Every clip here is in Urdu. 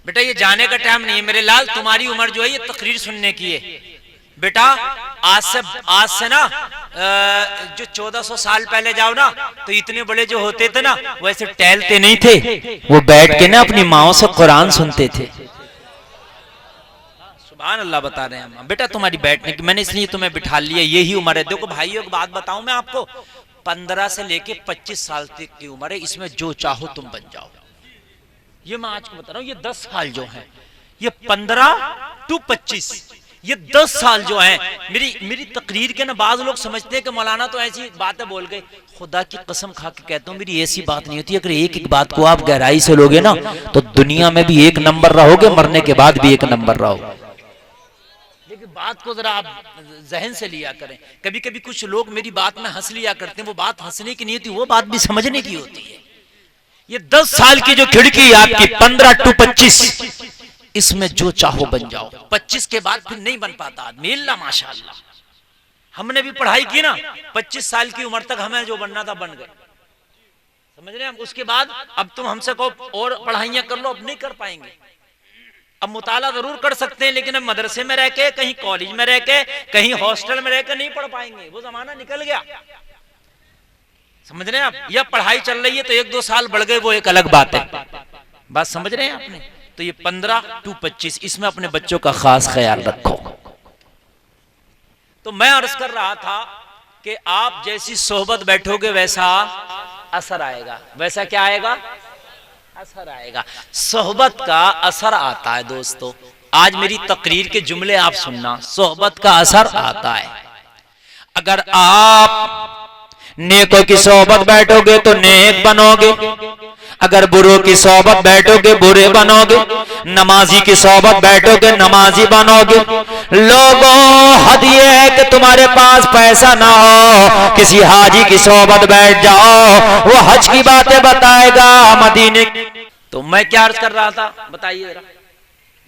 بیٹا یہ جانے کا ٹائم نہیں ہے میرے لال، تمہاری عمر جو ہے یہ تقریر سننے کی ہے بیٹا۔ آج سے نا جو 1400 سال پہلے جاؤ نا تو اتنے بڑے جو ہوتے تھے نا ویسے ٹہلتے نہیں تھے، وہ بیٹھ کے نا اپنی ماؤں سے قرآن سنتے تھے۔ سبحان اللہ بتا رہے ہیں بیٹا تمہاری بیٹھنے کی، میں نے اس لیے تمہیں بٹھا لیا، یہی عمر ہے۔ دیکھو بھائیو ایک بات بتاؤں میں آپ کو، 15 سے لے کے 25 سال تک کی عمر ہے، اس میں جو چاہو تم بن جاؤ۔ یہ میں آج کو بتا رہا ہوں، یہ 10 سال جو ہیں، یہ 15 to 25، یہ 10 سال جو ہیں میری تقریر کے نا بعض لوگ سمجھتے ہیں کہ مولانا تو ایسی باتیں بول گئے، خدا کی قسم کھا کے کہتا ہوں میری ایسی بات نہیں ہوتی۔ اگر ایک ایک بات کو آپ گہرائی سے لوگے نا تو دنیا میں بھی ایک نمبر رہو گے، مرنے کے بعد بھی ایک نمبر رہو گے۔ لیکن بات کو ذرا آپ ذہن سے لیا کریں، کبھی کبھی کچھ لوگ میری بات میں ہنس لیا کرتے ہیں، وہ بات ہنسنے کی نہیں ہوتی، وہ بات بھی سمجھنے کی ہوتی ہے۔ یہ 10 سال کی جو کھڑکی آپ کی 15 to 25، اس میں جو چاہو بن جاؤ۔ 25 کے بعد پھر نہیں بن پاتا آدمی، اللہ ماشاءاللہ۔ ہم نے بھی پڑھائی کی نا، 25 سال کی عمر تک ہمیں جو بننا تھا بن گئے، سمجھ رہے ہیں ہم۔ اس کے بعد اب تم ہم سے کہو اور پڑھائیاں کر لو، اب نہیں کر پائیں گے۔ اب مطالعہ ضرور کر سکتے ہیں لیکن اب مدرسے میں رہ کے، کہیں کالج میں رہ کے، کہیں ہاسٹل میں رہ کے نہیں پڑھ پائیں گے، وہ زمانہ نکل گیا، سمجھ رہے ہیں آپ۔ یا پڑھائی چل رہی ہے تو 1-2 سال بڑھ گئے، وہ ایک الگ بات ہے، بات سمجھ رہے ہیں آپ نے۔ تو یہ 15 to 25، اس میں اپنے بچوں کا خاص خیال رکھو۔ تو میں عرض کر رہا تھا کہ آپ جیسی صحبت بیٹھو گے ویسا اثر آئے گا۔ ویسا کیا آئے گا؟ اثر آئے گا۔ صحبت کا اثر آتا ہے دوستو۔ آج میری تقریر کے جملے آپ سننا، صحبت کا اثر آتا ہے۔ اگر آپ نیکوں کی صحبت بیٹھو گے تو نیک بنو گے، اگر بروں کی صحبت بیٹھو گے برے بنو گے، نمازی کی صحبت بیٹھو گے نمازی بنو گے۔ لوگوں حد یہ ہے کہ تمہارے پاس پیسہ نہ ہو، کسی حاجی کی صحبت بیٹھ جاؤ، وہ حج کی باتیں بتائے گا مدینے۔ تو میں کیا عرض کر رہا تھا بتائیے ذرا،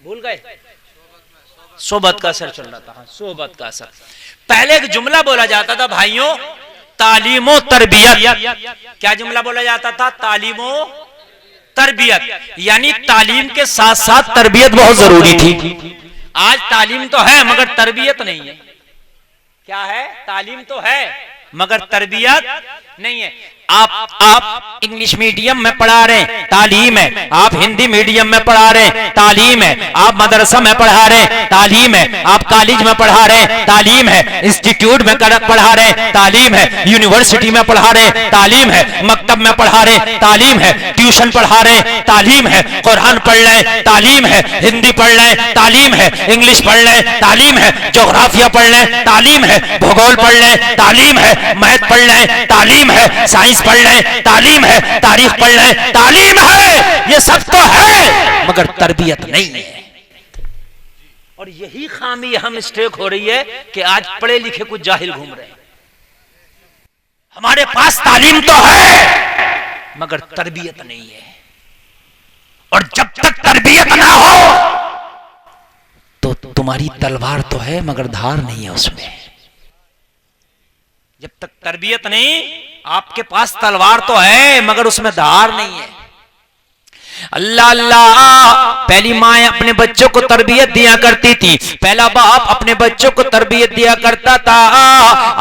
بھول گئے؟ صحبت کا اثر چل رہا تھا، صحبت کا اثر۔ پہلے ایک جملہ بولا جاتا تھا بھائیوں، تعلیم و تربیت۔ کیا جملہ بولا جاتا تھا؟ تعلیم و تربیت، یعنی تعلیم کے ساتھ ساتھ تربیت بہت ضروری تھی۔ آج تعلیم تو ہے مگر تربیت نہیں ہے۔ کیا ہے؟ تعلیم تو ہے مگر تربیت نہیں ہے۔ آپ انگلش میڈیم میں پڑھا رہے ہیں، تعلیم ہے۔ آپ ہندی میڈیم میں پڑھا رہے ہیں، تعلیم ہے۔ آپ مدرسہ میں پڑھا رہے ہیں، تعلیم ہے۔ آپ کالج میں پڑھا رہے ہیں، تعلیم ہے۔ انسٹیٹیوٹ میں پڑھا رہے ہیں، تعلیم ہے۔ یونیورسٹی میں پڑھا رہے ہیں، تعلیم ہے۔ مکتب میں پڑھا رہے ہیں، تعلیم ہے۔ ٹیوشن پڑھا رہے ہیں، تعلیم ہے۔ قرآن پڑھ رہے ہیں، تعلیم ہے۔ ہندی پڑھ رہے ہیں، تعلیم ہے۔ انگلش پڑھ رہے ہیں، تعلیم ہے۔ جغرافیہ پڑھ رہے ہیں، تعلیم ہے۔ بھگول پڑھ رہے ہیں، تعلیم ہے۔ میتھ پڑھ رہے ہیں، تعلیم ہے۔ سائنس پڑھ رہے ہیں، تعلیم ہے۔ تاریخ پڑھ رہے ہیں، تعلیم ہے۔ یہ سب تو ہے مگر تربیت نہیں ہے۔ اور یہی خامی ہم مسٹیک ہو رہی ہے کہ آج پڑھے لکھے کچھ جاہل گھوم رہے ہیں۔ ہمارے پاس تعلیم تو ہے مگر تربیت نہیں ہے، اور جب تک تربیت نہ ہو تو تمہاری تلوار تو ہے مگر دھار نہیں ہے اس میں۔ جب تک تربیت نہیں، آپ کے پاس تلوار تو ہے مگر اس میں دھار نہیں ہے۔ اللہ اللہ، پہلی ماں اپنے بچوں کو تربیت دیا کرتی تھی، پہلا باپ اپنے بچوں کو تربیت دیا کرتا تھا۔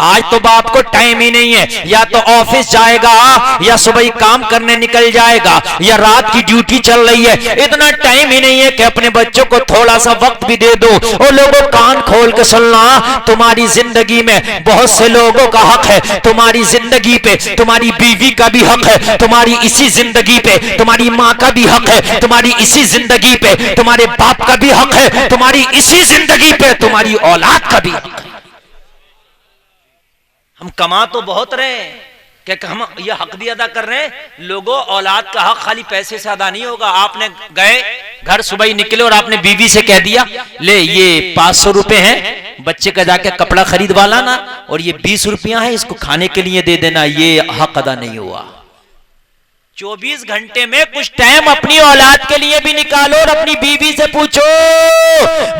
آج تو باپ کو ٹائم ہی نہیں ہے، یا تو آفس جائے گا یا صبح کام کرنے نکل جائے گا یا رات کی ڈیوٹی چل رہی ہے، اتنا ٹائم ہی نہیں ہے کہ اپنے بچوں کو تھوڑا سا وقت بھی دے دو۔ اور لوگوں کان کھول کے سننا، تمہاری زندگی میں بہت سے لوگوں کا حق ہے، تمہاری زندگی پہ تمہاری بیوی کا بھی حق ہے، تمہاری اسی زندگی پہ تمہاری ماں کا بھی حق ہے، تمہاری اسی زندگی پہ تمہارے باپ کا بھی حق ہے، تمہاری اسی زندگی پہ تمہاری اولاد کا بھی حق ہے۔ ہم کما تو بہت رہے ہیں کہ ہم یہ حق بھی ادا کر رہے ہیں۔ لوگوں اولاد کا حق خالی پیسے سے ادا نہیں ہوگا۔ آپ نے گئے گھر صبح ہی نکلے اور آپ نے بیوی سے کہہ دیا لے یہ 500 روپے ہیں، بچے کا جا کے کپڑا خریدوا لانا، اور یہ 20 روپیہ ہیں اس کو کھانے کے لیے دے دینا، یہ حق ادا نہیں ہوا۔ 24 گھنٹے میں کچھ ٹائم اپنی اولاد کے لیے بھی نکالو اور اپنی بیوی سے پوچھو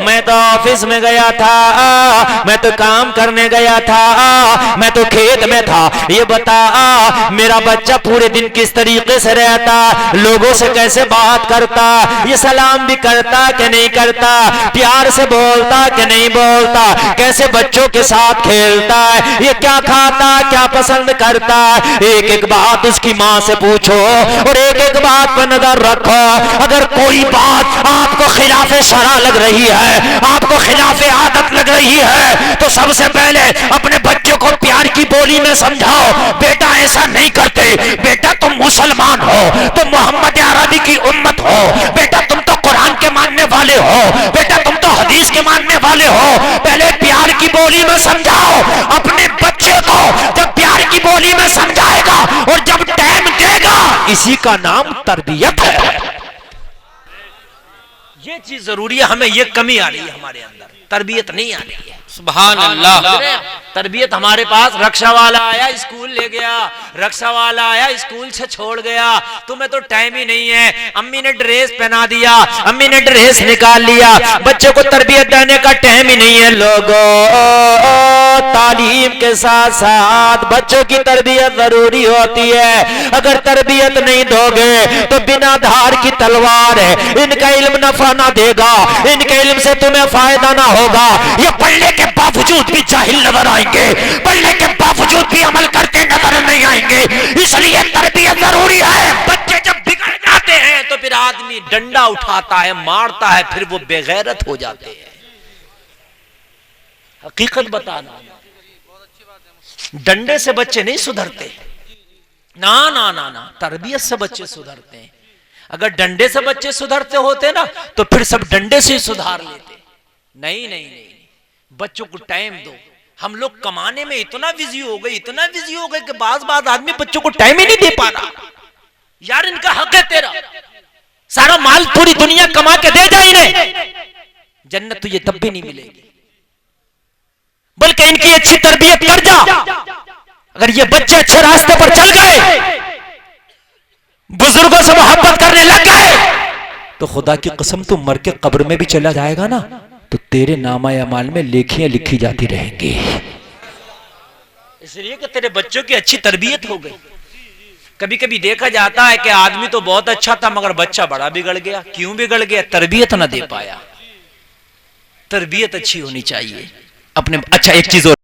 میں تو آفس میں گیا تھا، میں تو کام کرنے گیا تھا، میں تو کھیت میں تھا، یہ بتا میرا بچہ پورے دن کس طریقے سے رہتا، لوگوں سے کیسے بات کرتا، یہ سلام بھی کرتا کہ نہیں کرتا، پیار سے بولتا کہ نہیں بولتا، کیسے بچوں کے ساتھ کھیلتا ہے، یہ کیا کھاتا کیا پسند کرتا ہے، ایک ایک بات اس کی ماں سے پوچھو اور ایک ایک بات پر نظر رکھو۔ اگر کوئی بات آپ کو خلاف شرع لگ رہی ہے، آپ کو خلاف عادت لگ رہی ہے، تو سب سے پہلے اپنے بچوں کو پیار کی بولی میں سمجھاؤ، بیٹا ایسا نہیں کرتے، بیٹا تم مسلمان ہو، تم محمد عربی کی امت ہو، بیٹا تم تو قرآن کے ماننے والے ہو، بیٹا تم تو حدیث کے ماننے والے ہو، پہلے پیار کی بولی میں سمجھاؤ اپنے بچے کو۔ جب پیار کی بولی میں سمجھائے گا اور جب ٹائم دے گا، اسی کا نام تربیت ہے۔ یہ چیز ضروری ہے، ہمیں یہ کمی آ رہی ہے، ہمارے اندر تربیت نہیں آ رہی ہے۔ سبحان اللہ۔ تربیت ہمارے پاس رکشا والا آیا اسکول لے گیا، رکشا والا آیا اسکول سے چھوڑ گیا، تمہیں تو ٹائم ہی نہیں ہے، امی نے ڈریس پہنا دیا، امی نے ڈریس نکال لیا، بچے کو تربیت دینے کا ٹائم ہی نہیں ہے۔ لوگوں، تعلیم کے ساتھ ساتھ بچوں کی تربیت ضروری ہوتی ہے۔ اگر تربیت نہیں دو گے تو بنا دھار کی تلوار ہے، ان کا علم نفع نہ دے گا، ان کے علم سے تمہیں فائدہ نہ ہوگا، یہ پڑھنے کے باوجود بھی جاہل نظر آئیں گے، پڑھنے کے باوجود بھی عمل کرتے نظر نہیں آئیں گے، اس لیے تربیت ضروری ہے۔ بچے جب بگڑ جاتے ہیں تو پھر آدمی ڈنڈا اٹھاتا ہے، مارتا ہے، پھر وہ بے غیرت ہو جاتے ہیں۔ حقیقت بتانا، ڈنڈے سے بچے نہیں سدھرتے، نا نا نا نا، تربیت سے بچے سدھرتے ہیں۔ اگر ڈنڈے سے بچے سدھرتے ہوتے نا تو پھر سب ڈنڈے سے ہی سدھار لیتے۔ نہیں نہیں نہیں، بچوں کو ٹائم دو۔ ہم لوگ کمانے میں اتنا بزی ہو گئے، اتنا بزی ہو گئے کہ بعض آدمی بچوں کو ٹائم ہی نہیں دے پا رہا۔ یار ان کا حق ہے، تیرا سارا مال پوری دنیا کما کے دے جا انہیں، جنت تجھے تب بھی نہیں ملے گی، بلکہ ان کی اچھی تربیت کر جا۔ اگر یہ بچے اچھے راستے پر چل گئے، بزرگوں سے محبت کرنے لگ گئے، تو خدا کی قسم تو مر کے قبر میں بھی چلا جائے گا نا تو تیرے نامہ اعمال میں لیکھیاں لکھی جاتی رہیں گی، اس لیے کہ تیرے بچوں کی اچھی تربیت ہو گئی۔ کبھی کبھی دیکھا جاتا ہے کہ آدمی تو بہت اچھا تھا مگر بچہ بڑا بگڑ گیا۔ کیوں بگڑ گیا؟ تربیت نہ دے پایا۔ تربیت اچھی ہونی چاہیے اپنے۔ اچھا ایک چیز اور